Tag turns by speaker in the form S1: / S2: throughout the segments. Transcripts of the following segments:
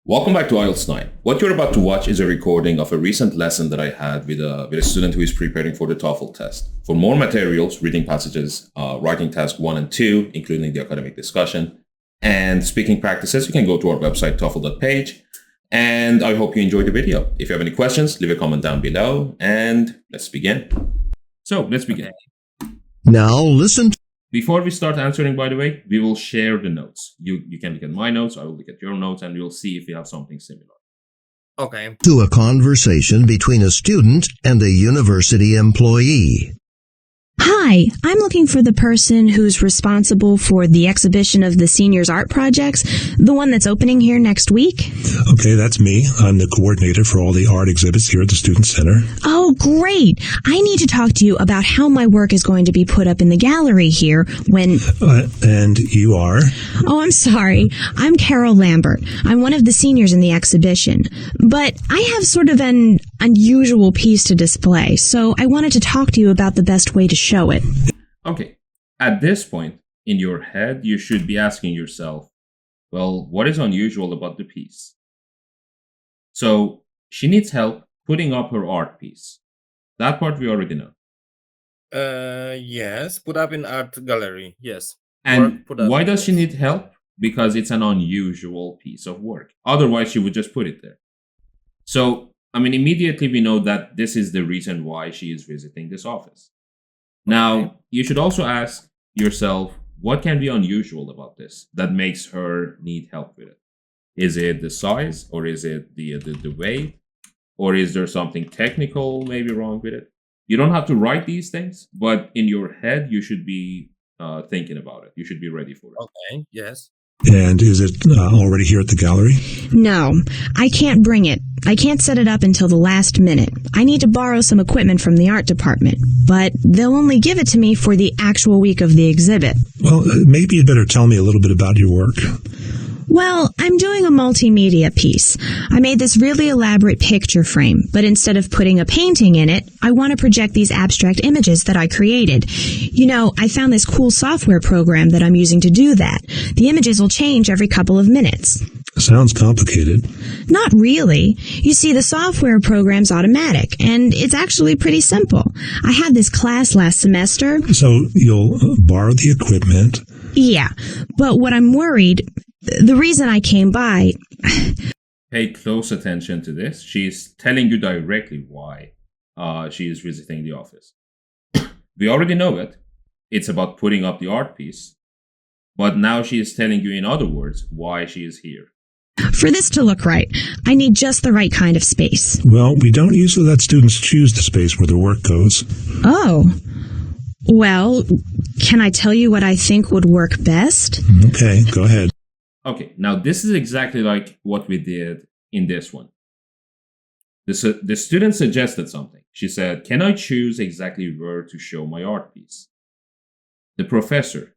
S1: Welcome back to IELTS 9. What you're about to watch is a recording of a recent lesson that I had with a student who is preparing for the TOEFL test. For more materials, reading passages, writing task 1 and 2, including the academic discussion, and speaking practices, you can go to our website, TOEFL.page. And I hope you enjoyed the video. If you have any questions, leave a comment down below, and let's begin. So let's begin.
S2: Now listen.
S1: Before we start answering, by the way, we will share the notes. You can look at my notes, I will look at your notes, and we'll see if we have something similar.
S3: Okay.
S2: To a conversation between a student and a university employee.
S4: Hi, I'm looking for the person who's responsible for the exhibition of the seniors' art projects, the one that's opening here next week.
S5: Okay, that's me. I'm the coordinator for all the art exhibits here at the Student Center.
S4: Oh, great. I need to talk to you about how my work is going to be put up in the gallery here when...
S5: And you are?
S4: Oh, I'm sorry. I'm Carol Lambert. I'm one of the seniors in the exhibition. But I have sort of an unusual piece to display, so I wanted to talk to you about the best way to show it.
S1: Okay, at this point, in your head, you should be asking yourself, well, what is unusual about the piece? So, she needs help putting up her art piece. That part we already know.
S3: Yes, put up in art gallery, yes.
S1: And
S3: Put up.
S1: why does she need help? Because it's an unusual piece of work. Otherwise, she would just put it there. So, immediately we know that this is the reason why she is visiting this office. Now, you should also ask yourself, what can be unusual about this that makes her need help with it? Is it the size, or is it the weight, or is there something technical maybe wrong with it? You don't have to write these things, but in your head, you should be thinking about it. You should be ready for it.
S3: Okay, yes.
S5: And is it already here at the gallery?
S4: No, I can't bring it. I can't set it up until the last minute. I need to borrow some equipment from the art department, but they'll only give it to me for the actual week of the exhibit.
S5: Well, maybe you'd better tell me a little bit about your work.
S4: Well, I'm doing a multimedia piece. I made this really elaborate picture frame, but instead of putting a painting in it, I want to project these abstract images that I created. You know, I found this cool software program that I'm using to do that. The images will change every couple of minutes.
S5: Sounds complicated.
S4: Not really. You see, the software program's automatic, and it's actually pretty simple. I had this class last semester.
S5: So you'll borrow the equipment.
S4: Yeah, but what I'm worried... The reason I came by...
S1: Pay close attention to this. She's telling you directly why she is visiting the office. We already know it. It's about putting up the art piece. But now she is telling you, in other words, why she is here.
S4: For this to look right, I need just the right kind of space.
S5: Well, we don't usually let students choose the space where their work goes.
S4: Oh. Well, can I tell you what I think would work best?
S5: Okay, go ahead.
S1: Okay, now this is exactly like what we did in this one. The student suggested something. She said, can I choose exactly where to show my art piece? The professor,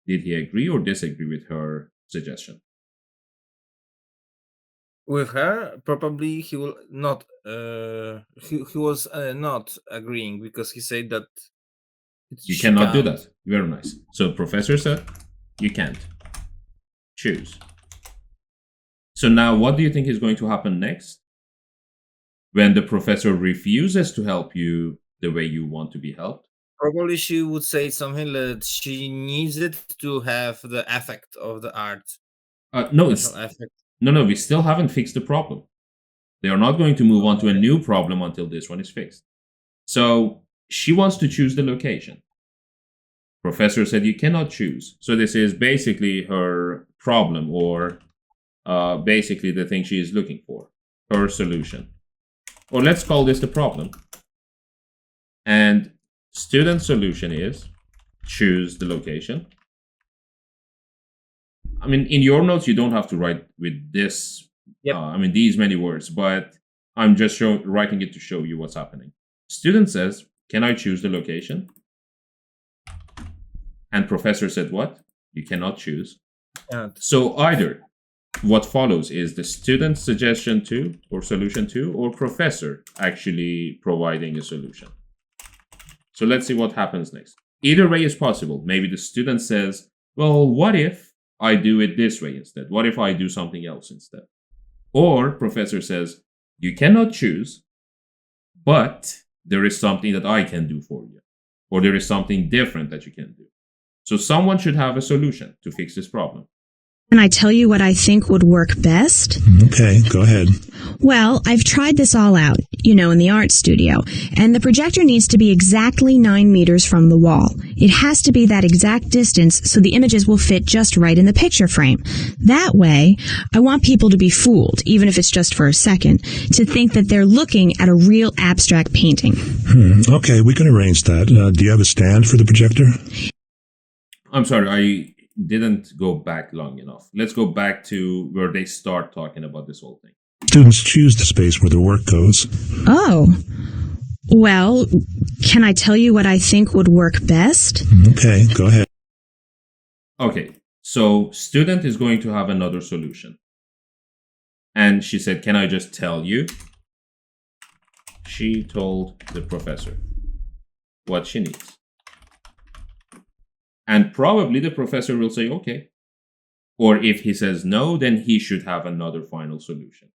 S1: did he agree or disagree with her suggestion?
S3: With her, probably he will not. He was not agreeing because he said that
S1: you cannot do that. Very nice. So professor said, you can't. Choose. So now what do you think is going to happen next? When the professor refuses to help you the way you want to be helped?
S3: Probably she would say something that she needs it to have the effect of the art.
S1: No, we still haven't fixed the problem. They are not going to move on to a new problem until this one is fixed. So she wants to choose the location. Professor said you cannot choose. So this is basically her problem, or basically the thing she is looking for, her solution. Or let's call this the problem. And student solution is choose the location. In your notes, you don't have to write with this, these many words, but I'm just writing it to show you what's happening. Student says, can I choose the location? And professor said what? You cannot choose. So either what follows is the student's suggestion to, or solution to, or professor actually providing a solution. So let's see what happens next. Either way is possible. Maybe the student says, well, what if I do it this way instead? What if I do something else instead? Or professor says, you cannot choose, but there is something that I can do for you, or there is something different that you can do. So someone should have a solution to fix this problem.
S4: Can I tell you what I think would work best?
S5: Okay, go ahead.
S4: Well, I've tried this all out, in the art studio, and the projector needs to be exactly 9 meters from the wall. It has to be that exact distance so the images will fit just right in the picture frame. That way, I want people to be fooled, even if it's just for a second, to think that they're looking at a real abstract painting.
S5: Okay, we can arrange that. Do you have a stand for the projector?
S1: I'm sorry, I didn't go back long enough. Let's go back to where they start talking about this whole thing.
S5: Students choose the space where their work goes.
S4: Oh. Well, can I tell you what I think would work best?
S5: Okay, go ahead.
S1: Okay, so student is going to have another solution. And she said, can I just tell you? She told the professor what she needs. And probably the professor will say, okay. Or if he says no, then he should have another final solution.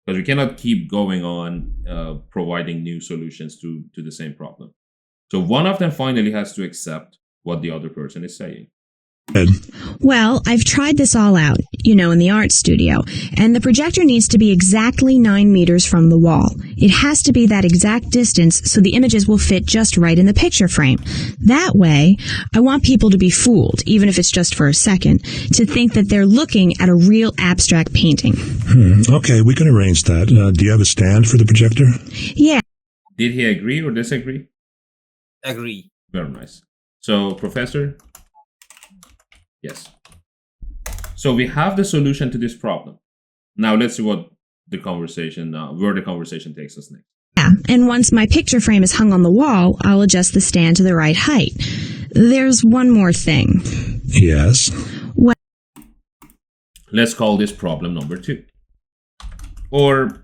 S1: Because we cannot keep going on providing new solutions to the same problem. So one of them finally has to accept what the other person is saying.
S4: Well, I've tried this all out, in the art studio, and the projector needs to be exactly 9 meters from the wall. It has to be that exact distance so the images will fit just right in the picture frame. That way, I want people to be fooled, even if it's just for a second, to think that they're looking at a real abstract painting.
S5: Okay, we can arrange that. Do you have a stand for the projector?
S4: Yeah.
S1: Did he agree or disagree?
S3: Agree.
S1: Very nice. So, professor? Yes. So we have the solution to this problem. Now let's see what the conversation, where the conversation takes us next.
S4: Yeah, and once my picture frame is hung on the wall, I'll adjust the stand to the right height. There's one more thing.
S5: Yes.
S1: Let's call this problem number 2. Or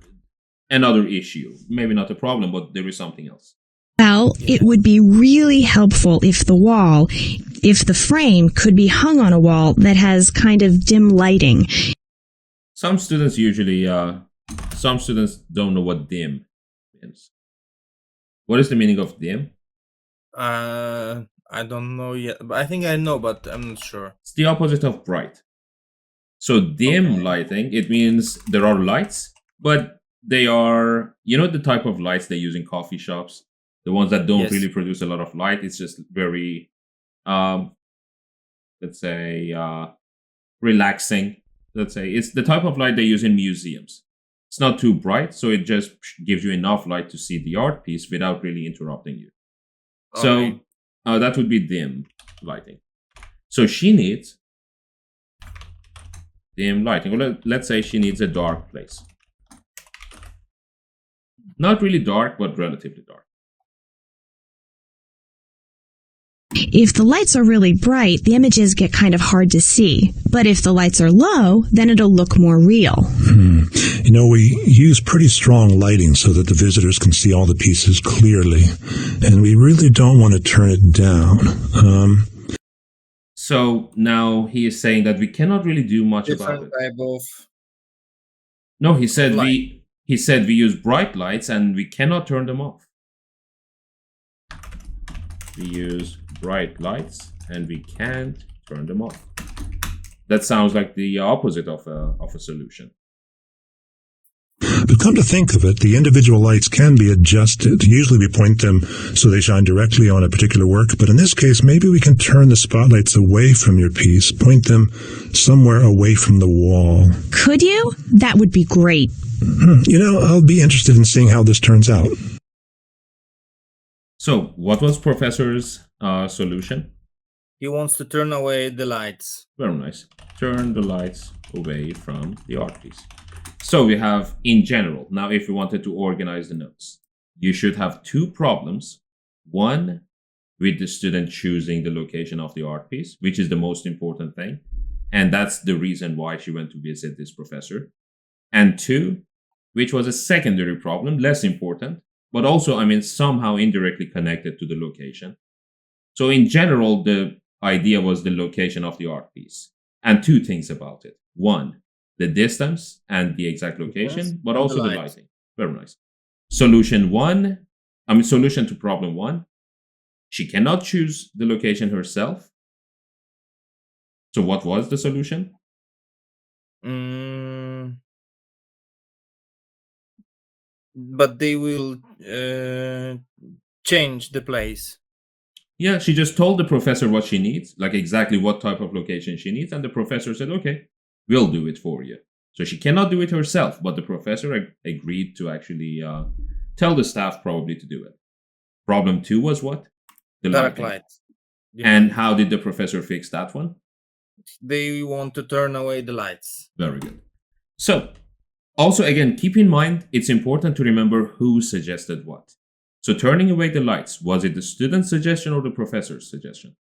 S1: another issue. Maybe not a problem, but there is something else.
S4: Well, it would be really helpful if the frame could be hung on a wall that has kind of dim lighting.
S1: Some students don't know what dim means. What is the meaning of dim?
S3: I don't know yet. But I think I know, but I'm not sure.
S1: It's the opposite of bright. So dim lighting, it means there are lights, but they are, the type of lights they use in coffee shops. The ones that don't really produce a lot of light. It's just very, let's say, relaxing. Let's say it's the type of light they use in museums. It's not too bright, so it just gives you enough light to see the art piece without really interrupting you. So that would be dim lighting. So she needs dim lighting. Well, let's say she needs a dark place. Not really dark, but relatively dark.
S4: If the lights are really bright, the images get kind of hard to see. But if the lights are low, then it'll look more real.
S5: We use pretty strong lighting so that the visitors can see all the pieces clearly. And we really don't want to turn it down.
S1: So now he is saying that we cannot really do much about it.
S3: Type of
S1: No, he said
S3: light.
S1: we use bright lights and we cannot turn them off. We use bright lights and we can't turn them off. That sounds like the opposite of a solution.
S5: But come to think of it, the individual lights can be adjusted. Usually we point them so they shine directly on a particular work, but in this case, maybe we can turn the spotlights away from your piece, point them somewhere away from the wall.
S4: Could you? That would be great.
S5: I'll be interested in seeing how this turns out.
S1: So, what was Professor's solution?
S3: He wants to turn away the lights.
S1: Very nice. Turn the lights away from the art piece. So we have in general, now if we wanted to organize the notes, you should have 2 problems. One with the student choosing the location of the art piece, which is the most important thing. And that's the reason why she went to visit this professor. And 2, which was a secondary problem, less important, but also, somehow indirectly connected to the location. So in general, the idea was the location of the art piece. And 2 things about it. 1, the distance and the exact location, but
S3: and
S1: also the
S3: light.
S1: lighting. Very nice. Solution to problem 1. She cannot choose the location herself. So what was the solution?
S3: But they will change the place.
S1: Yeah, she just told the professor what she needs, like exactly what type of location she needs, and the professor said, okay, we'll do it for you. So she cannot do it herself, but the professor agreed to actually tell the staff probably to do it. Problem 2 was what? The
S3: Dark
S1: lighting.
S3: light.
S1: And how did the professor fix that one?
S3: They want to turn away the lights.
S1: Very good. So, also again, keep in mind, it's important to remember who suggested what. So turning away the lights, was it the student's suggestion or the professor's suggestion?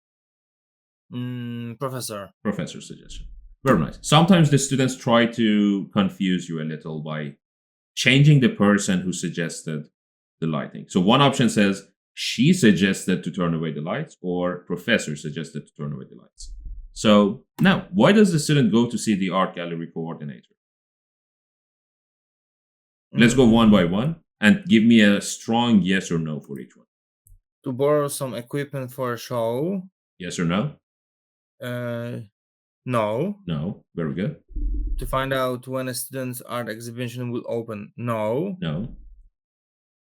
S1: Professor's suggestion. Very nice. Sometimes the students try to confuse you a little by changing the person who suggested the lighting. So one option says, she suggested to turn away the lights, or professor suggested to turn away the lights. So now, why does the student go to see the art gallery coordinator? Let's go one by one and give me a strong yes or no for each one.
S3: To borrow some equipment for a show.
S1: Yes or no?
S3: No.
S1: No. Very good.
S3: To find out when a student's art exhibition will open. No.
S1: No.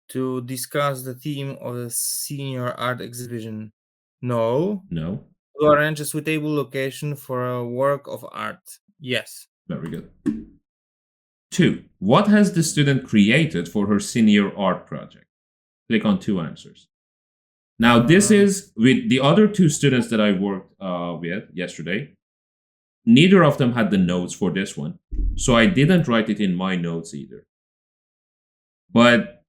S3: To discuss the theme of the senior art exhibition. No.
S1: No.
S3: To arrange a suitable location for a work of art. Yes.
S1: Very good. 2. What has the student created for her senior art project? Click on 2 answers. Now, this is with the other 2 students that I worked with yesterday. Neither of them had the notes for this one, so I didn't write it in my notes either. But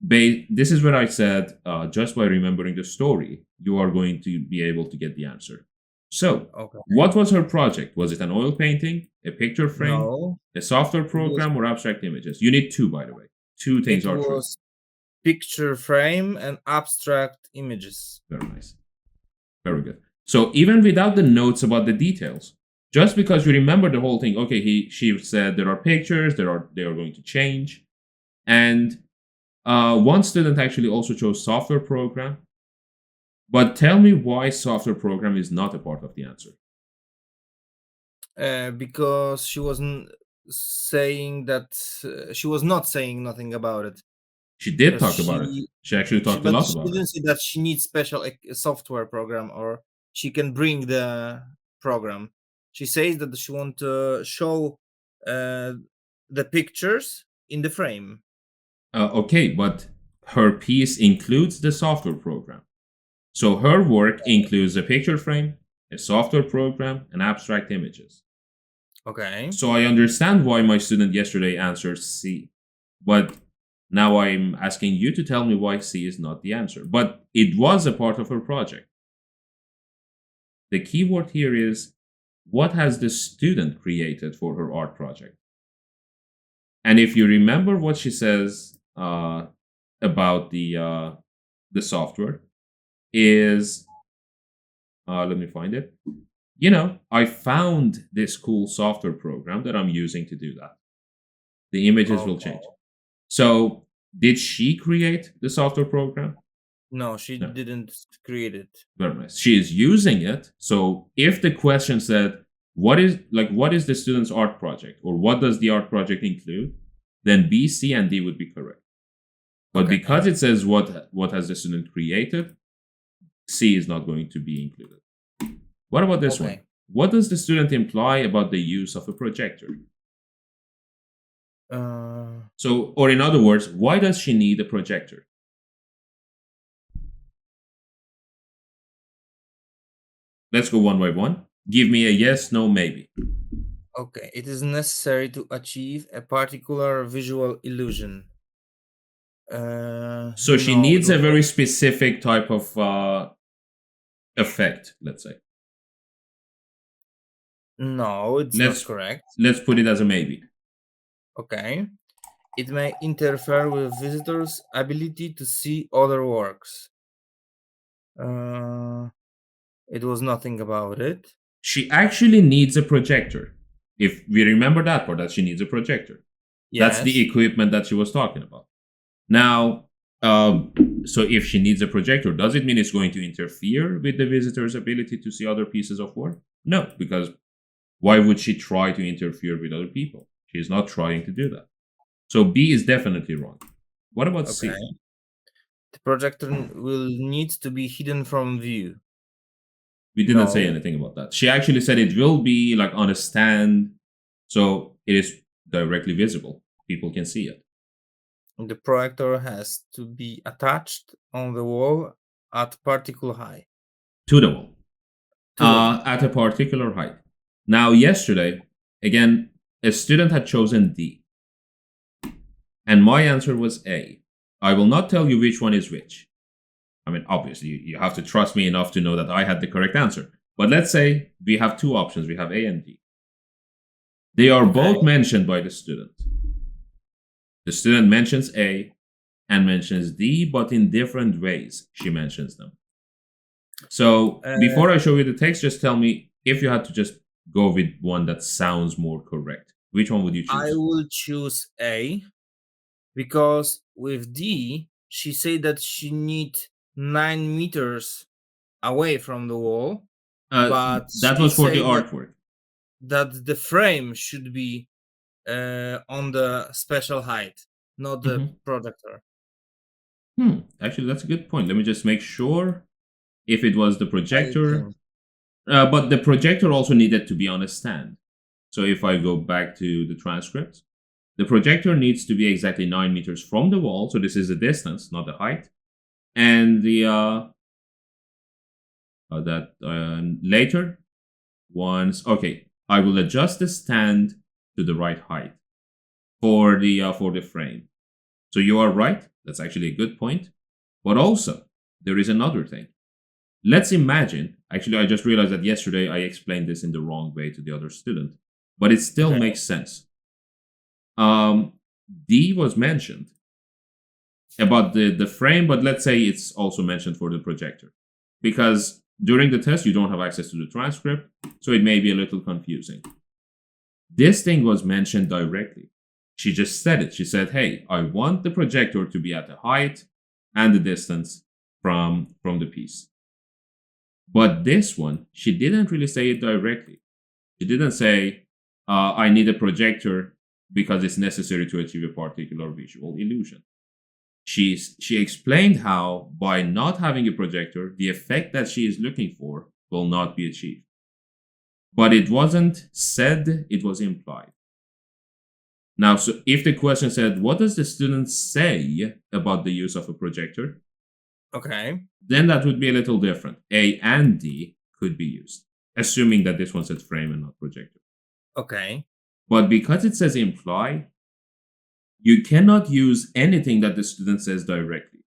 S1: this is what I said, just by remembering the story, you are going to be able to get the answer. So, What was her project? Was it an oil painting, a picture frame,
S3: No.
S1: a software program, or abstract images? You need 2, by the way. 2 things are true.
S3: Picture frame and abstract images.
S1: Very nice. Very good. So even without the notes about the details, just because you remember the whole thing, okay, she said there are pictures, they are going to change. And one student actually also chose software program. But tell me why software program is not a part of the answer.
S3: Because she wasn't saying that she was not saying nothing about it.
S1: She did talk about it. She actually talked a lot about it.
S3: She didn't say that she needs special software program or she can bring the program. She says that she wants to show the pictures in the frame.
S1: Okay, but her piece includes the software program. So her work includes a picture frame, a software program, and abstract images.
S3: Okay.
S1: So I understand why my student yesterday answered C. But now I'm asking you to tell me why C is not the answer. But it was a part of her project. The key word here is, what has the student created for her art project? And if you remember what she says about the software is, let me find it. I found this cool software program that I'm using to do that. The images will change. So, did she create the software program?
S3: No, she didn't create it.
S1: Very nice. She is using it. So, if the question said, what is the student's art project, or what does the art project include, then B, C, and D would be correct. But because it says what has the student created, C is not going to be included. What about this one? What does the student imply about the use of a projector? So, or in other words, why does she need a projector? Let's go one by one. Give me a yes, no, maybe.
S3: Okay, it is necessary to achieve a particular visual illusion.
S1: So she needs a very specific type of effect, let's say.
S3: No, it's not correct.
S1: Let's put it as a maybe.
S3: Okay. It may interfere with visitors' ability to see other works. It was nothing about it.
S1: She actually needs a projector. If we remember that part, that she needs a projector. That's the equipment that she was talking about. Now, so if she needs a projector, does it mean it's going to interfere with the visitor's ability to see other pieces of work? No, because why would she try to interfere with other people? She's not trying to do that. So B is definitely wrong. What about C?
S3: The projector will need to be hidden from view.
S1: We didn't say anything about that. She actually said it will be like on a stand, so it is directly visible. People can see it.
S3: The projector has to be attached on the wall at particular height.
S1: To the wall. At a particular height. Now, yesterday, again, a student had chosen D. And my answer was A. I will not tell you which one is which. I mean, obviously, you have to trust me enough to know that I had the correct answer. But let's say we have two options. We have A and D. They are both mentioned by the student. The student mentions A and mentions D, but in different ways she mentions them. So before I show you the text, just tell me if you had to just go with one that sounds more correct. Which one would you choose?
S3: I will choose A, because with D, she said that she needs 9 meters away from the wall. But
S1: that was for the artwork.
S3: That the frame should be on the special height, not the projector.
S1: Actually, that's a good point. Let me just make sure if it was the projector. But the projector also needed to be on a stand. So if I go back to the transcript, the projector needs to be exactly 9 meters from the wall. So this is the distance, not the height. And the later ones, okay, I will adjust the stand to the right height for the frame. So you are right. That's actually a good point. But also, there is another thing. Let's imagine, actually, I just realized that yesterday I explained this in the wrong way to the other student, but it still makes sense. D was mentioned about the frame, but let's say it's also mentioned for the projector. Because during the test, you don't have access to the transcript, so it may be a little confusing. This thing was mentioned directly. She just said it. She said, hey, I want the projector to be at the height and the distance from the piece. But this one, she didn't really say it directly. She didn't say, I need a projector because it's necessary to achieve a particular visual illusion. She explained how, by not having a projector, the effect that she is looking for will not be achieved. But it wasn't said, it was implied. Now, so if the question said, what does the student say about the use of a projector?
S3: Okay.
S1: Then that would be a little different. A and D could be used, assuming that this one says frame and not projector.
S3: Okay.
S1: But because it says imply, you cannot use anything that the student says directly.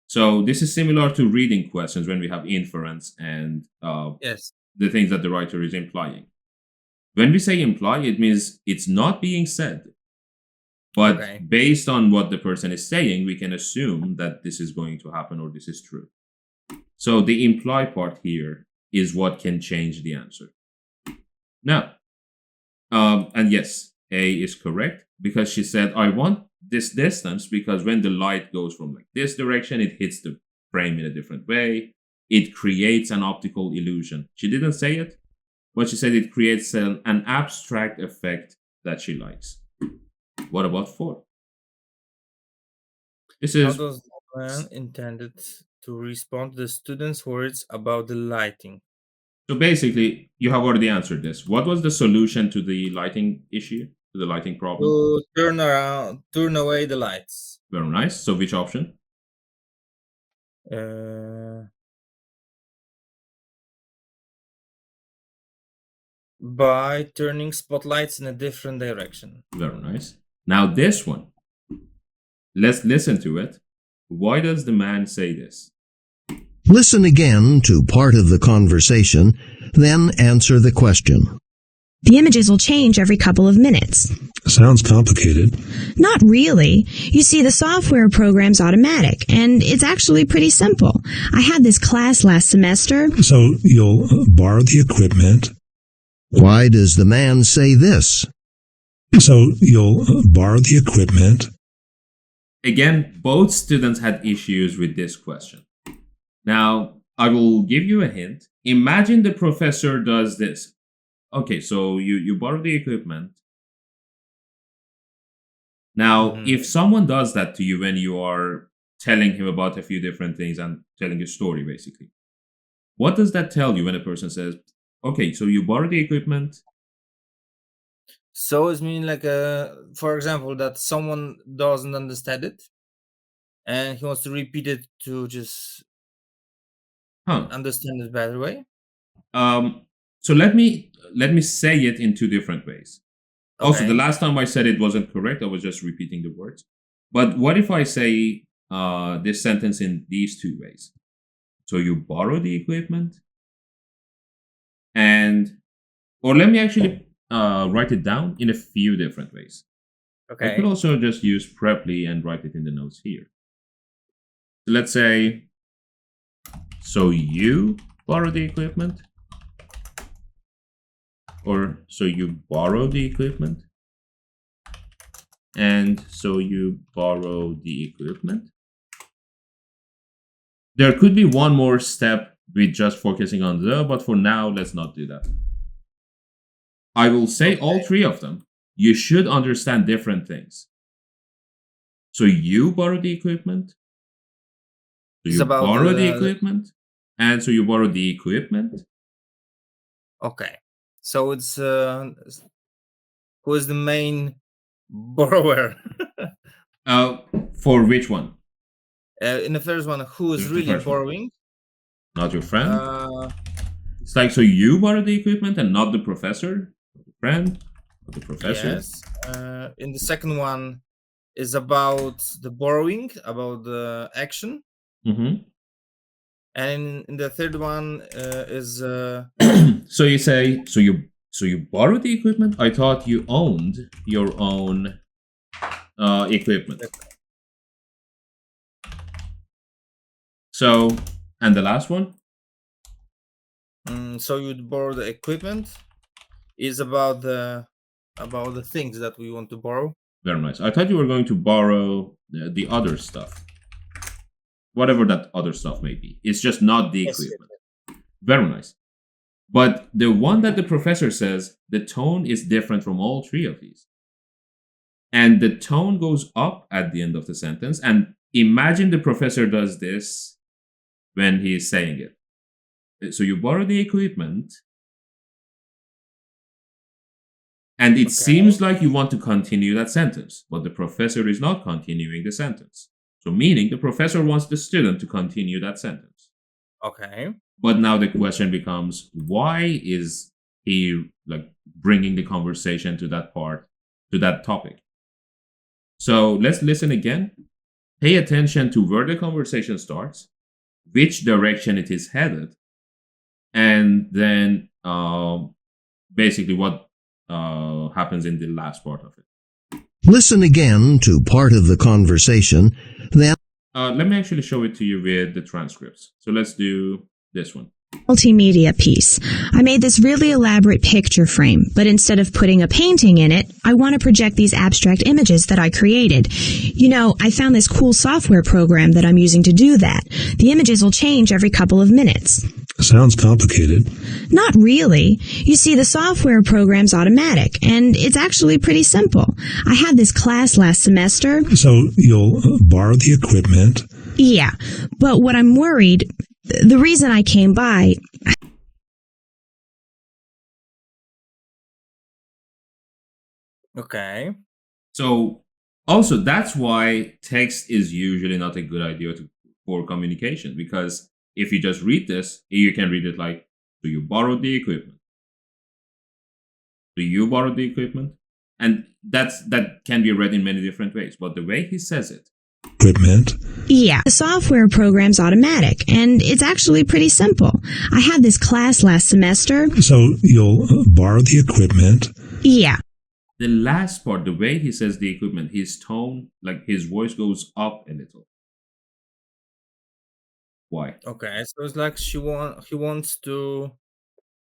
S1: So this is similar to reading questions when we have inference and the things that the writer is implying. When we say imply, it means it's not being said. But based on what the person is saying, we can assume that this is going to happen or this is true. So the imply part here is what can change the answer. Now, and yes, A is correct because she said, I want this distance because when the light goes from like this direction, it hits the frame in a different way. It creates an optical illusion. She didn't say it, but she said it creates an abstract effect that she likes. What about 4? This is...
S3: How does the plan intended to respond to the students' words about the lighting?
S1: So basically, you have already answered this. What was the solution to the lighting issue, to the lighting problem?
S3: To turn away the lights.
S1: Very nice. So which option?
S3: By turning spotlights in a different direction.
S1: Very nice. Now this one. Let's listen to it. Why does the man say this?
S2: Listen again to part of the conversation, then answer the question.
S4: The images will change every couple of minutes.
S5: Sounds complicated.
S4: Not really. You see, the software program's automatic, and it's actually pretty simple. I had this class last semester.
S5: So you'll borrow the equipment,
S2: Why does the man say this?
S5: So you'll borrow the equipment.
S1: Again, both students had issues with this question. Now, I will give you a hint. Imagine the professor does this. Okay, so you borrow the equipment. Now, if someone does that to you when you are telling him about a few different things and telling a story, basically, what does that tell you when a person says, okay, so you borrow the equipment?
S3: So it's mean like, for example, that someone doesn't understand it, and he wants to repeat it to just understand it better way.
S1: So let me say it in two different ways. Also, the
S3: Okay.
S1: last time I said it wasn't correct. I was just repeating the words. But what if I say this sentence in these two ways? So you borrow the equipment, or let me actually write it down in a few different ways. I could
S3: Okay.
S1: also just use Preply and write it in the notes here. So let's say, so you borrow the equipment, or so you borrow the equipment, and so you borrow the equipment. There could be one more step with just focusing on the, but for now, let's not do that. I will say all three of them. You should understand different things. So you borrow the equipment. So you borrow the equipment. And so you borrow the equipment.
S3: Okay. So it's who is the main borrower?
S1: For which one?
S3: In the first one, who is really borrowing?
S1: Not your friend. It's like, so you borrow the equipment and not the professor, not the friend, not the professor.
S3: Yes. In the second one is about the borrowing, about the action. And in the third one is
S1: so you say, so you borrow the equipment. I thought you owned your own equipment. So, and the last one?
S3: So you'd borrow the equipment is about the things that we want to borrow.
S1: Very nice. I thought you were going to borrow the other stuff. Whatever that other stuff may be. It's just not the equipment. Very nice. But the one that the professor says, the tone is different from all three of these. And the tone goes up at the end of the sentence. And imagine the professor does this when he is saying it. So you borrow the equipment. And it seems like you want to continue that sentence, but the professor is not continuing the sentence. So meaning the professor wants the student to continue that sentence.
S3: Okay.
S1: But now the question becomes, why is he like bringing the conversation to that part, to that topic? So let's listen again. Pay attention to where the conversation starts, which direction it is headed, and then basically what happens in the last part of it.
S2: Listen again to part of the conversation, then
S1: let me actually show it to you with the transcripts. So let's do this one.
S4: Multimedia piece. I made this really elaborate picture frame, but instead of putting a painting in it, I want to project these abstract images that I created. You know, I found this cool software program that I'm using to do that. The images will change every couple of minutes.
S5: Sounds complicated.
S4: Not really. You see, the software program's automatic, and it's actually pretty simple. I had this class last semester.
S5: So you'll borrow the equipment.
S4: Yeah, but what I'm worried, the reason I came by...
S3: Okay.
S1: So also that's why text is usually not a good idea for communication, because if you just read this, you can read it like, so you borrowed the equipment. So you borrowed the equipment. And that can be read in many different ways. But the way he says it.
S5: Equipment.
S4: Yeah, the software program's automatic, and it's actually pretty simple. I had this class last semester.
S5: So you'll borrow the equipment.
S4: Yeah.
S1: The last part, the way he says the equipment, his tone, like his voice goes up a little. Why?
S3: Okay, so it's like he wants to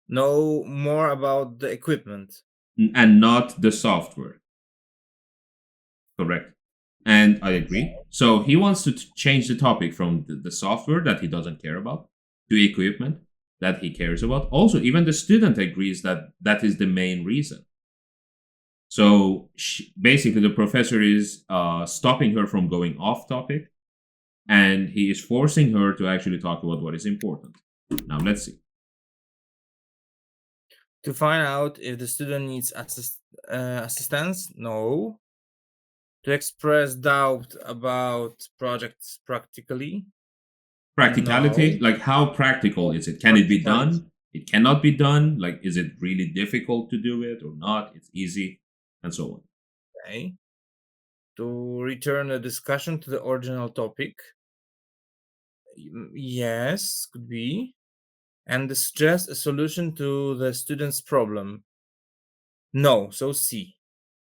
S3: know more about the equipment.
S1: And not the software. Correct. And I agree. So he wants to change the topic from the software that he doesn't care about to equipment that he cares about. Also, even the student agrees that that is the main reason. So basically, the professor is stopping her from going off topic, and he is forcing her to actually talk about what is important. Now, let's see.
S3: To find out if the student needs assistance, no. To express doubt about projects practicality,
S1: Practicality,
S3: no.
S1: like how practical is it? Can it be done? It cannot be done. Like, is it really difficult to do it or not? It's easy, and so on.
S3: Okay. To return the discussion to the original topic, yes, could be. And to suggest a solution to the student's problem, no. So C.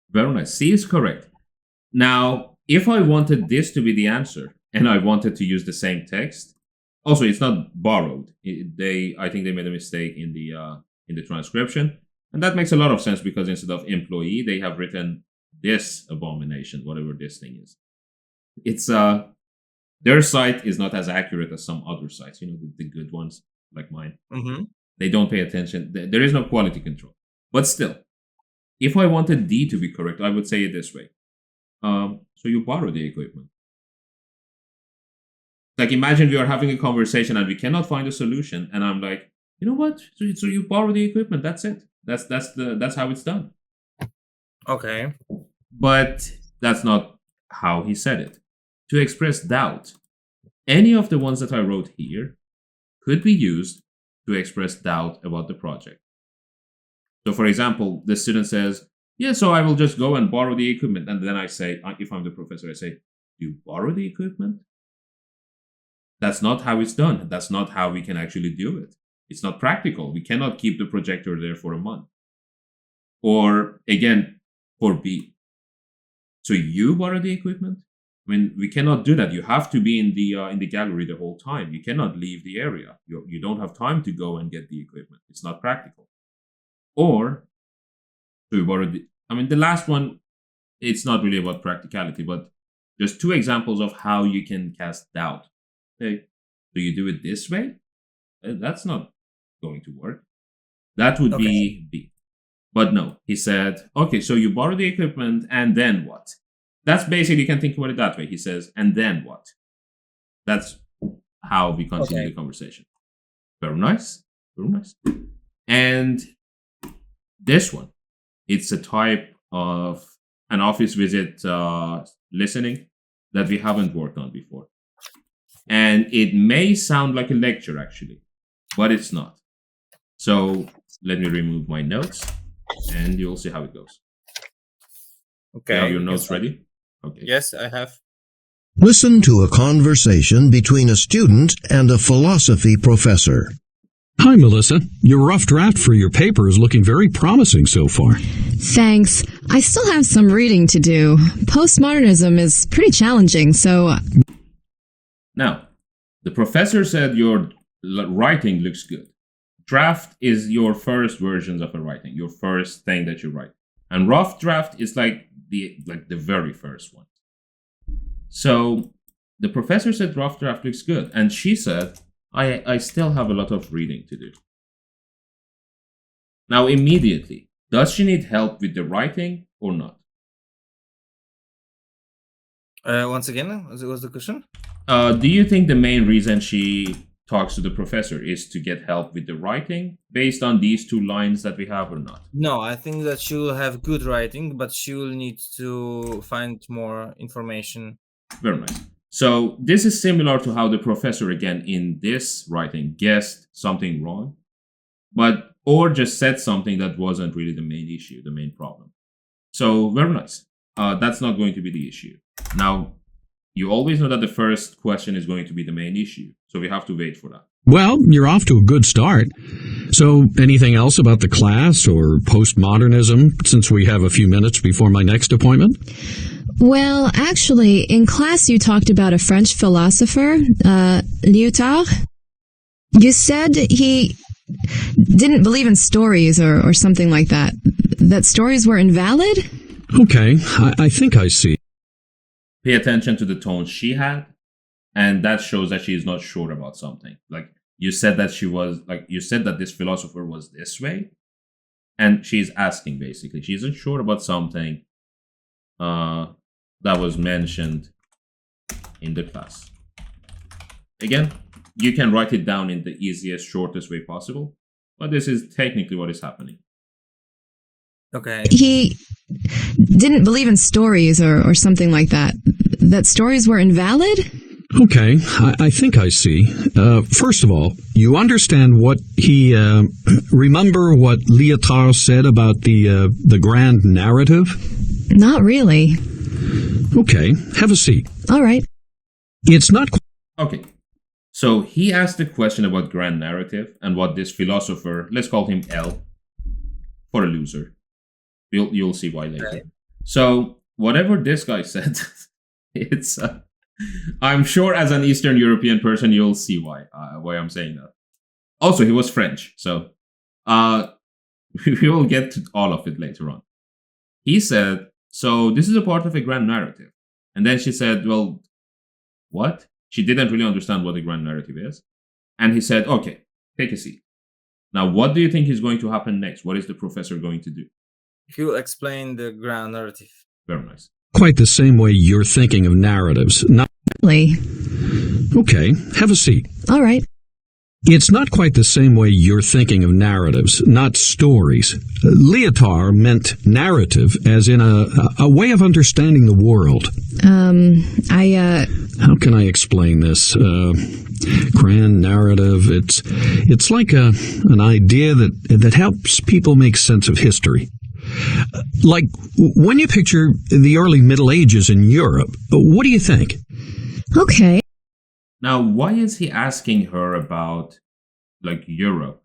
S1: Very nice. C is correct. Now, if I wanted this to be the answer and I wanted to use the same text, also it's not borrowed. I think they made a mistake in the transcription, and that makes a lot of sense because instead of employee, they have written this abomination, whatever this thing is. It's their site is not as accurate as some other sites. You know, the good ones like mine.
S3: Mm-hmm.
S1: They don't pay attention. There is no quality control. But still, if I wanted D to be correct, I would say it this way. So you borrow the equipment. Like, imagine we are having a conversation and we cannot find a solution, and I'm like, you know what? So you borrow the equipment. That's it. That's how it's done.
S3: Okay.
S1: But that's not how he said it. To express doubt, any of the ones that I wrote here could be used to express doubt about the project. So, for example, the student says, yeah, so I will just go and borrow the equipment. And then I say, if I'm the professor, I say, you borrow the equipment? That's not how it's done. That's not how we can actually do it. It's not practical. We cannot keep the projector there for a month. Or again, for B. So you borrow the equipment? I mean, we cannot do that. You have to be in the gallery the whole time. You cannot leave the area. You don't have time to go and get the equipment. It's not practical. Or so you borrow the last one, it's not really about practicality, but just two examples of how you can cast doubt. Okay, so you do it this way? That's not going to work. That would be B. But no, he said, okay, so you borrow the equipment and then what? That's basically, you can think about it that way. He says, and then what? That's how we continue the conversation. Very nice. Very nice. And this one, it's a type of an office visit listening that we haven't worked on before. And it may sound like a lecture, actually, but it's not. So let me remove my notes, and you'll see how it goes.
S3: Okay.
S1: You have your notes ready? Okay.
S3: Yes, I have.
S2: Listen to a conversation between a student and a philosophy professor.
S6: Hi, Melissa. Your rough draft for your paper is looking very promising so far.
S7: Thanks. I still have some reading to do. Postmodernism is pretty challenging, so...
S1: Now, the professor said your writing looks good. Draft is your first versions of a writing, your first thing that you write. And rough draft is like the very first one. So the professor said rough draft looks good. And she said, I still have a lot of reading to do. Now, immediately, does she need help with the writing or not?
S3: Once again, what was the question?
S1: Do you think the main reason she talks to the professor is to get help with the writing based on these two lines that we have or not?
S3: No, I think that she will have good writing, but she will need to find more information.
S1: Very nice. So this is similar to how the professor, again, in this writing, guessed something wrong, or just said something that wasn't really the main issue, the main problem. So very nice. That's not going to be the issue. Now, you always know that the first question is going to be the main issue, so we have to wait for that.
S6: Well, you're off to a good start. So, anything else about the class or postmodernism, since we have a few minutes before my next appointment?
S7: Well, actually, in class you talked about a French philosopher, Lyotard. You said didn't believe in stories or something like that. That stories were invalid?
S6: Okay, I think I see.
S1: Pay attention to the tone she had, and that shows that she is not sure about something. Like you said that you said that this philosopher was this way, and she's asking basically. She isn't sure about something that was mentioned in the class. Again, you can write it down in the easiest, shortest way possible, but this is technically what is happening.
S3: Okay.
S7: He didn't believe in stories or something like that. That stories were invalid?
S6: Okay, I think I see. First of all, you understand what he... remember what Lyotard said about the grand narrative?
S7: Not really.
S6: Okay, have a seat.
S7: All right.
S6: It's not...
S1: Okay, so he asked a question about grand narrative and what this philosopher, let's call him L, for a loser. You'll see why later. Okay. So whatever this guy said, it's... I'm sure as an Eastern European person, you'll see why I'm saying that. Also, he was French, so we will get to all of it later on. He said, so this is a part of a grand narrative. And then she said, well, what? She didn't really understand what the grand narrative is. And he said, okay, take a seat. Now, what do you think is going to happen next? What is the professor going to do?
S3: He will explain the grand narrative.
S1: Very nice.
S6: Quite the same way you're thinking of narratives. Not
S7: really.
S6: Okay, have a seat.
S7: All right.
S6: It's not quite the same way you're thinking of narratives, not stories. Lyotard meant narrative as in a way of understanding the world. How can I explain this? Grand narrative, it's like an idea that helps people make sense of history. Like, when you picture the early Middle Ages in Europe, what do you think?
S7: Okay.
S1: Now, why is he asking her about, like, Europe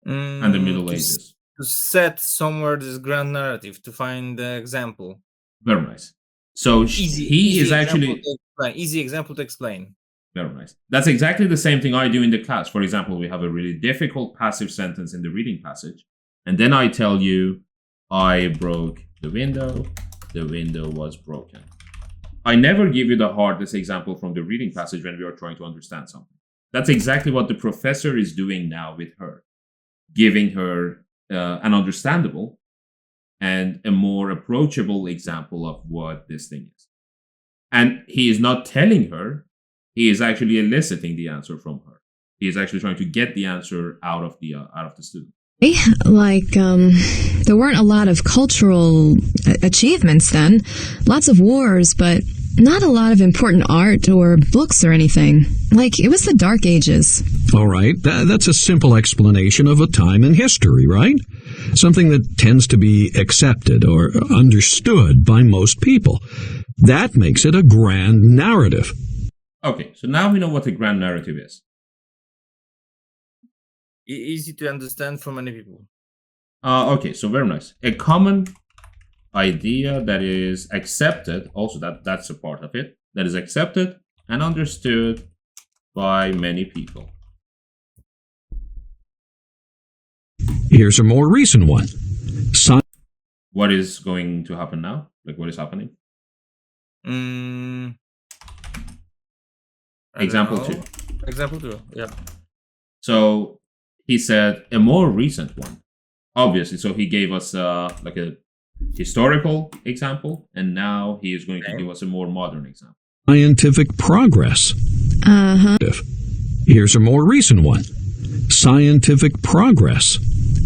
S1: and the Middle Ages?
S3: To set somewhere this grand narrative, to find the example.
S1: Very nice. So easy
S3: example to explain.
S1: Very nice. That's exactly the same thing I do in the class. For example, we have a really difficult passive sentence in the reading passage. And then I tell you, I broke the window was broken. I never give you the hardest example from the reading passage when we are trying to understand something. That's exactly what the professor is doing now with her, giving her an understandable and a more approachable example of what this thing is. And he is not telling her, he is actually eliciting the answer from her. He is actually trying to get the answer out of the student.
S7: Like, there weren't a lot of cultural achievements then. Lots of wars, but not a lot of important art or books or anything. Like, it was the Dark Ages.
S6: All right, that's a simple explanation of a time in history, right? Something that tends to be accepted or understood by most people. That makes it a grand narrative.
S1: Okay, so now we know what a grand narrative is.
S3: Easy to understand for many people.
S1: Okay, so very nice. A common idea that is accepted, also that's a part of it, that is accepted and understood by many people.
S6: Here's a more recent one.
S1: What is going to happen now? Like, what is happening? Example 2.
S3: Example 2, yeah.
S1: So he said a more recent one. Obviously, so he gave us like a historical example, and now he is going to give us a more modern example.
S6: Scientific progress.
S7: Uh-huh.
S6: Here's a more recent one. Scientific progress.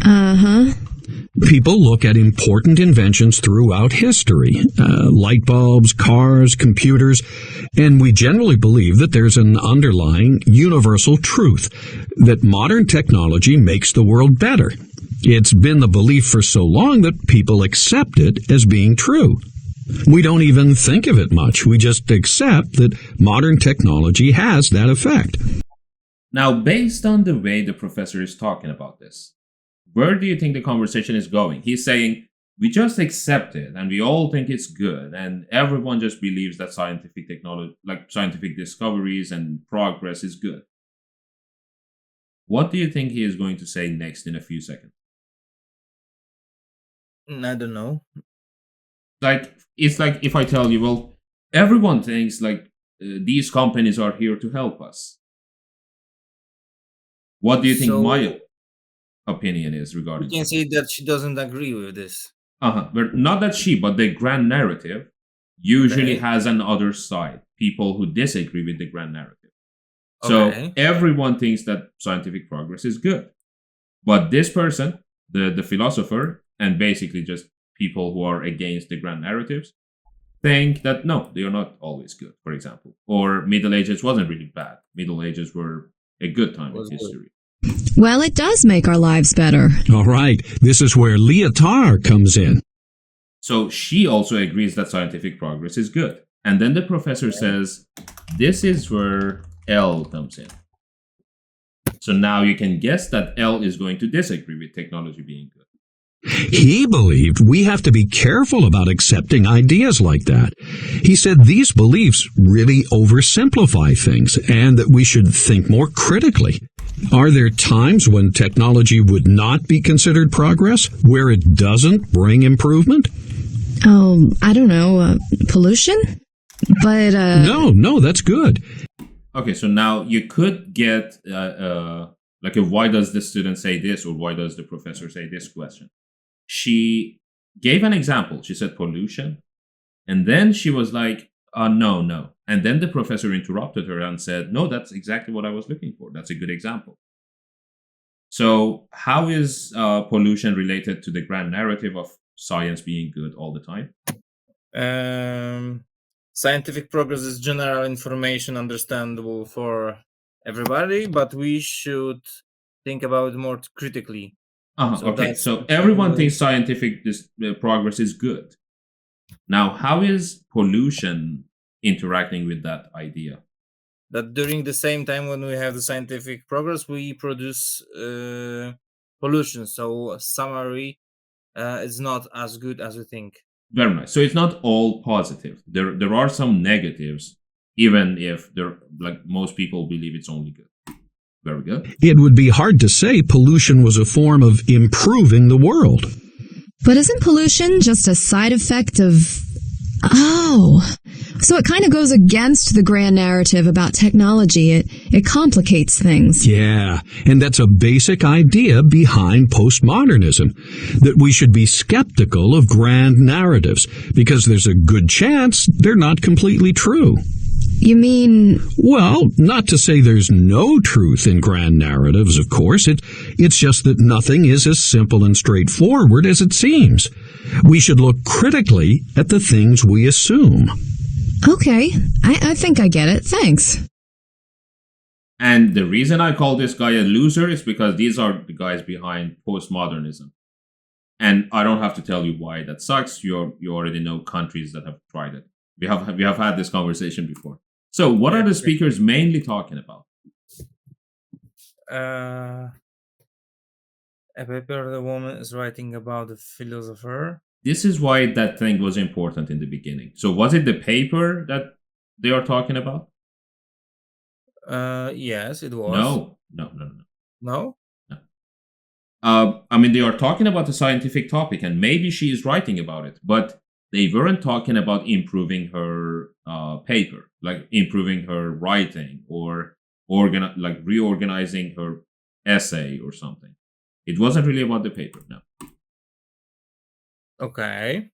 S7: Uh-huh.
S6: People look at important inventions throughout history, light bulbs, cars, computers, and we generally believe that there's an underlying universal truth, that modern technology makes the world better. It's been the belief for so long that people accept it as being true. We don't even think of it much. We just accept that modern technology has that effect.
S1: Now, based on the way the professor is talking about this, where do you think the conversation is going? He's saying, we just accept it and we all think it's good and everyone just believes that scientific technology, like scientific discoveries and progress is good. What do you think he is going to say next in a few seconds?
S3: I don't know.
S1: It's like if I tell you, well, everyone thinks like these companies are here to help us. What do you think my opinion is regarding
S3: You can say that she doesn't agree with this.
S1: But not that she, but the grand narrative usually has an other side, people who disagree with the grand narrative. So everyone thinks that scientific progress is good. But this person, the philosopher, and basically just people who are against the grand narratives, think that no, they are not always good, for example. Or Middle Ages wasn't really bad. Middle Ages were a good time in history.
S7: Well, it does make our lives better.
S6: All right, this is where Lyotard comes in.
S1: So she also agrees that scientific progress is good. And then the professor says, this is where L comes in. So now you can guess that L is going to disagree with technology being good.
S6: He believed we have to be careful about accepting ideas like that. He said these beliefs really oversimplify things and that we should think more critically. Are there times when technology would not be considered progress, where it doesn't bring improvement?
S7: Oh, I don't know, pollution? But,
S6: No, that's good.
S1: Okay, so now you could get, like, why does the student say this, or why does the professor say this question? She gave an example. She said pollution. And then she was like, no. And then the professor interrupted her and said, no, that's exactly what I was looking for. That's a good example. So how is pollution related to the grand narrative of science being good all the time?
S3: Scientific progress is general information understandable for everybody, but we should think about it more critically.
S1: So everyone thinks scientific progress is good. Now, how is pollution interacting with that idea?
S3: That during the same time when we have the scientific progress, we produce pollution. So summary is not as good as we think.
S1: Very nice. So it's not all positive. There are some negatives, even if most people believe it's only good. Very good.
S6: It would be hard to say pollution was a form of improving the world.
S7: But isn't pollution just a side effect of... Oh, so it kind of goes against the grand narrative about technology. It complicates things.
S6: Yeah, and that's a basic idea behind postmodernism, that we should be skeptical of grand narratives, because there's a good chance they're not completely true.
S7: You mean...
S6: Well, not to say there's no truth in grand narratives, of course. It's just that nothing is as simple and straightforward as it seems. We should look critically at the things we assume.
S7: Okay, I think I get it. Thanks.
S1: And the reason I call this guy a loser is because these are the guys behind postmodernism. And I don't have to tell you why that sucks. You already know countries that have tried it. We have had this conversation before. So what are the speakers mainly talking about?
S3: A paper the woman is writing about the philosopher.
S1: This is why that thing was important in the beginning. So was it the paper that they are talking about?
S3: Yes, it was.
S1: No.
S3: No?
S1: I mean, they are talking about a scientific topic, and maybe she is writing about it, but they weren't talking about improving her paper, like improving her writing or reorganizing her essay or something. It wasn't really about the paper, no.
S3: Okay.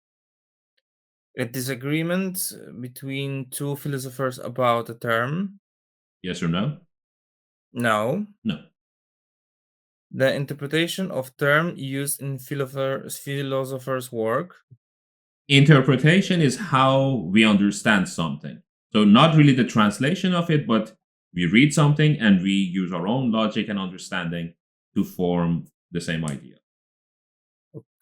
S3: A disagreement between two philosophers about a term.
S1: Yes or no?
S3: No.
S1: No.
S3: The interpretation of term used in philosophers' work.
S1: Interpretation is how we understand something. So not really the translation of it, but we read something and we use our own logic and understanding to form the same idea.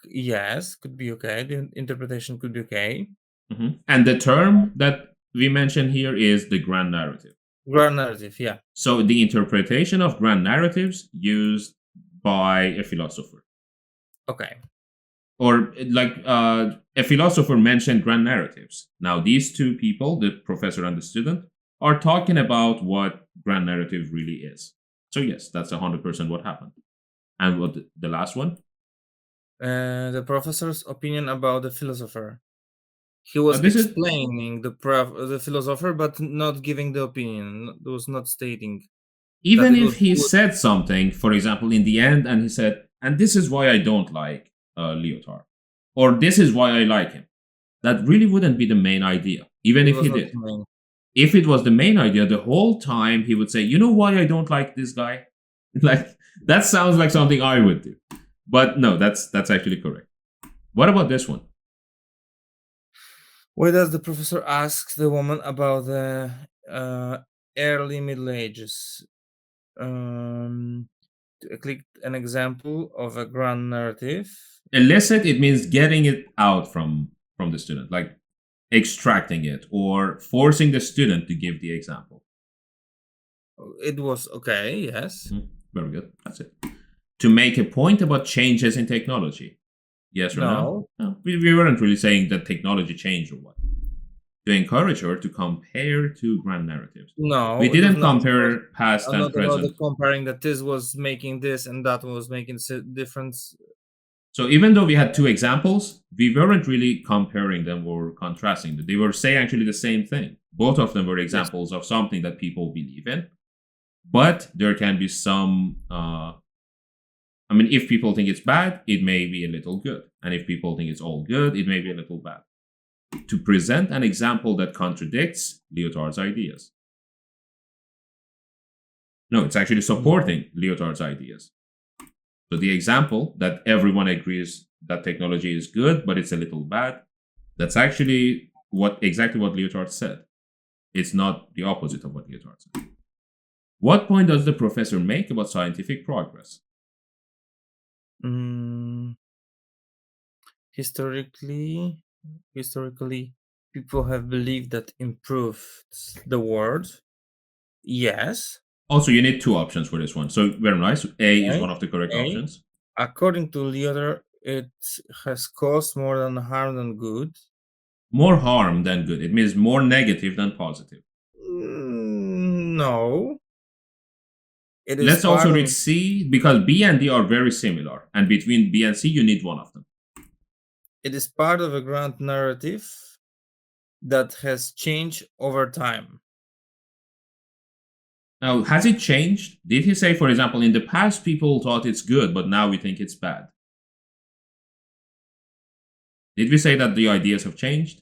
S3: Yes, could be okay. The interpretation could be okay.
S1: Mm-hmm. And the term that we mentioned here is the grand narrative.
S3: Grand narrative, yeah.
S1: So the interpretation of grand narratives used by a philosopher.
S3: Okay.
S1: Or a philosopher mentioned grand narratives. Now these two people, the professor and the student, are talking about what grand narrative really is. So yes, that's 100% what happened. And what the last one?
S3: The professor's opinion about the philosopher. He was
S1: This is
S3: explaining the philosopher, but not giving the opinion. It was not stating.
S1: even
S3: that it
S1: if
S3: was
S1: he
S3: good.
S1: said something, for example, in the end, and he said, and this is why I don't like Lyotard, or this is why I like him. That really wouldn't be the main idea, even
S3: It
S1: if
S3: was
S1: he
S3: not
S1: did.
S3: main.
S1: If it was the main idea, the whole time he would say, you know why I don't like this guy? Like, that sounds like something I would do. But no, that's actually correct. What about this one?
S3: Why does the professor ask the woman about the early Middle Ages? To click an example of a grand narrative.
S1: Elicit, it means getting it out from the student, like extracting it or forcing the student to give the example.
S3: It was okay, yes.
S1: Very good. That's it. To make a point about changes in technology. Yes or no? No. We weren't really saying that technology changed or what. To encourage her to compare two grand narratives.
S3: No,
S1: We
S3: it was
S1: didn't
S3: not
S1: compare past and
S3: not about the
S1: present.
S3: comparing that this was making this and that was making difference.
S1: So even though we had two examples, we weren't really comparing them or contrasting them. They were saying actually the same thing. Both of them were examples of something that people believe in. But there can be some, if people think it's bad, it may be a little good. And if people think it's all good, it may be a little bad. To present an example that contradicts Lyotard's ideas. No, it's actually supporting Lyotard's ideas. So the example that everyone agrees that technology is good, but it's a little bad, that's actually exactly what Lyotard said. It's not the opposite of what Lyotard said. What point does the professor make about scientific progress?
S3: Historically, people have believed that improved the world. Yes.
S1: Also, you need two options for this one. So very nice. A is one of the correct options.
S3: According to Lyotard, it has caused more than harm than good.
S1: More harm than good. It means more negative than positive.
S3: No.
S1: Let's also read C, because B and D are very similar. And between B and C, you need one of them.
S3: It is part of a grand narrative that has changed over time.
S1: Now, has it changed? Did he say, for example, in the past people thought it's good, but now we think it's bad? Did we say that the ideas have changed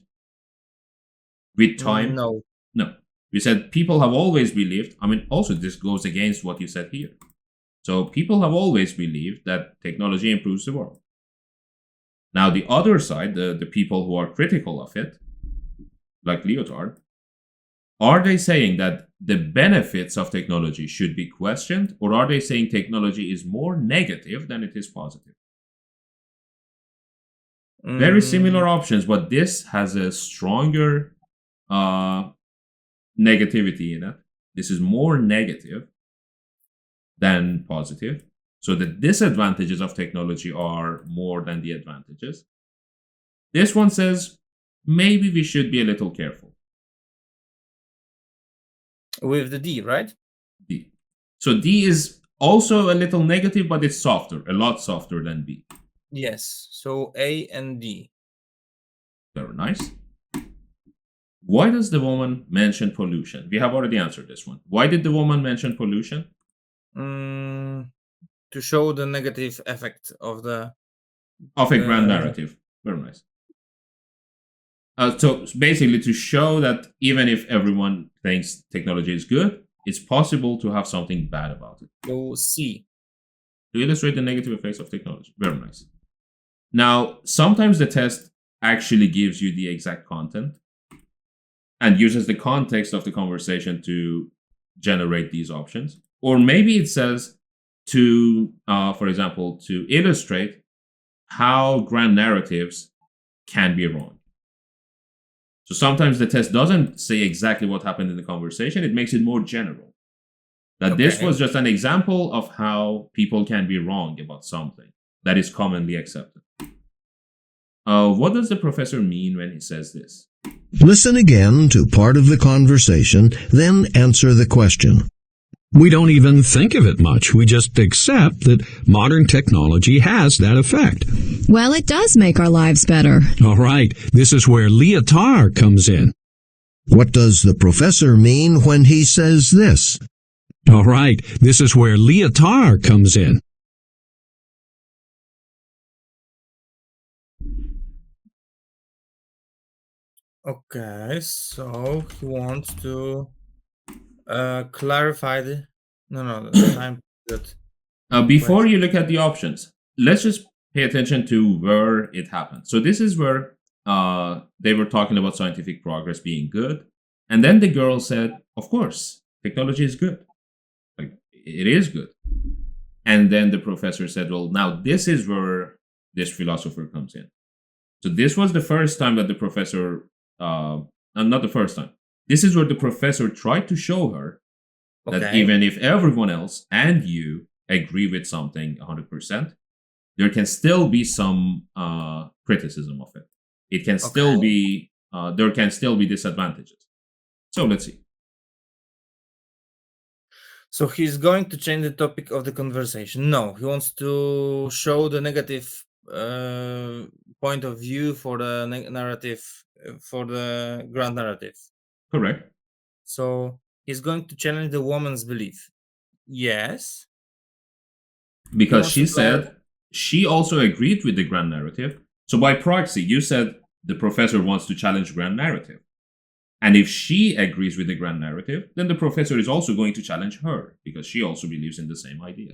S1: with time?
S3: No.
S1: No. We said people have always believed, also this goes against what you said here. So people have always believed that technology improves the world. Now, the other side, the people who are critical of it, like Lyotard, are they saying that the benefits of technology should be questioned, or are they saying technology is more negative than it is positive? Very similar options, but this has a stronger negativity in it. This is more negative than positive. So the disadvantages of technology are more than the advantages. This one says, maybe we should be a little careful.
S3: With the D, right?
S1: D. So D is also a little negative, but it's softer, a lot softer than B.
S3: Yes, so A and D.
S1: Very nice. Why does the woman mention pollution? We have already answered this one. Why did the woman mention pollution?
S3: To show the negative effect of a
S1: grand narrative. Very nice. So basically to show that even if everyone thinks technology is good, it's possible to have something bad about it.
S3: So C.
S1: To illustrate the negative effects of technology. Very nice. Now, sometimes the test actually gives you the exact content and uses the context of the conversation to generate these options. Or maybe it says to, for example, to illustrate how grand narratives can be wrong. So sometimes the test doesn't say exactly what happened in the conversation. It makes it more general. That this was just an example of how people can be wrong about something that is commonly accepted. What does the professor mean when he says this?
S2: Listen again to part of the conversation, then answer the question.
S6: We don't even think of it much. We just accept that modern technology has that effect.
S7: Well, it does make our lives better.
S6: All right, this is where Leotard comes in.
S2: What does the professor mean when he says this?
S6: All right, this is where Leotard comes in.
S3: Okay, so he wants to clarify the time period.
S1: Before you look at the options, let's just pay attention to where it happened. So this is where they were talking about scientific progress being good. And then the girl said, of course, technology is good. Like, it is good. And then the professor said, well, now this is where this philosopher comes in. So this was the first time that the professor, not the first time. This is where the professor tried to show her that even if everyone else and you agree with something 100%, there can still be some criticism of it. It can still be, there can still be disadvantages. So let's see.
S3: So he's going to change the topic of the conversation. No, he wants to show the negative point of view for the narrative, for the grand narrative.
S1: Correct.
S3: So he's going to challenge the woman's belief. Yes.
S1: Because she said she also agreed with the grand narrative. So by proxy, you said the professor wants to challenge grand narrative. And if she agrees with the grand narrative, then the professor is also going to challenge her because she also believes in the same idea.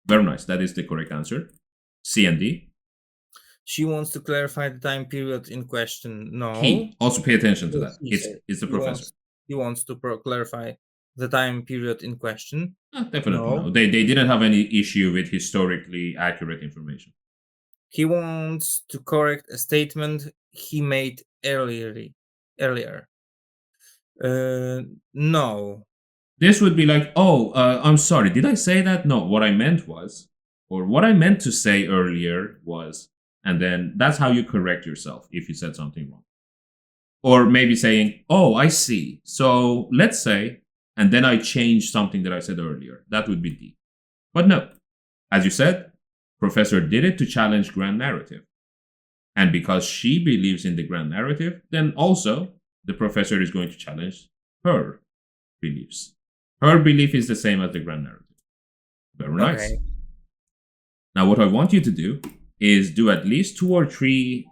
S1: Very nice. That is the correct answer. C and D.
S3: She wants to clarify the time period in question. No.
S1: He. Also pay attention to that. It's the professor.
S3: He wants to clarify the time period in question.
S1: Definitely no. They didn't have any issue with historically accurate information.
S3: He wants to correct a statement he made earlier. No.
S1: This would be like, I'm sorry, did I say that? No, what I meant to say earlier was, and then that's how you correct yourself if you said something wrong. Or maybe saying, oh, I see. So let's say, and then I changed something that I said earlier. That would be D. But no, as you said, professor did it to challenge grand narrative. And because she believes in the grand narrative, then also the professor is going to challenge her beliefs. Her belief is the same as the grand narrative. Very nice. Okay. Now, what I want you to do is do at least 2 or 3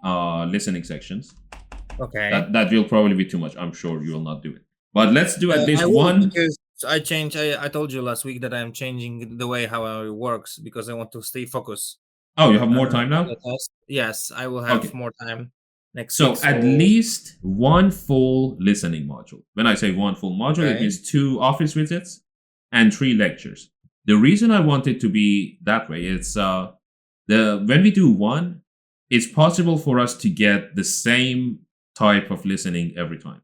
S1: listening sections.
S3: Okay.
S1: That will probably be too much. I'm sure you will not do it. But let's do at least one.
S3: Because I told you last week that I'm changing the way how it works because I want to stay focused.
S1: Oh, you have more time now?
S3: Yes, I will have more time next
S1: week.
S3: So
S1: at least one full listening module. When I say one full module, it means 2 office visits and 3 lectures. The reason I want it to be that way is when we do one, it's possible for us to get the same type of listening every time.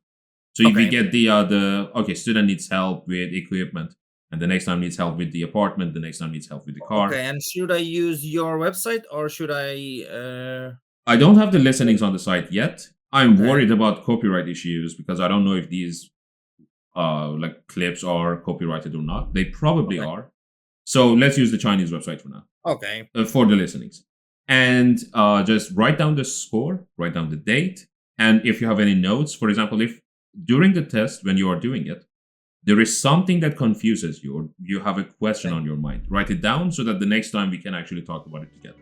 S1: So if we get the student needs help with equipment, and the next time needs help with the apartment, the next time needs help with the car.
S3: Okay, and should I use your website or should I...
S1: I don't have the listenings on the site yet. I'm worried about copyright issues because I don't know if these clips are copyrighted or not. They probably are. So let's use the Chinese website for now.
S3: Okay.
S1: For the listenings. And just write down the score, write down the date. And if you have any notes, for example, if during the test, when you are doing it, there is something that confuses you or you have a question on your mind, write it down so that the next time we can actually talk about it together.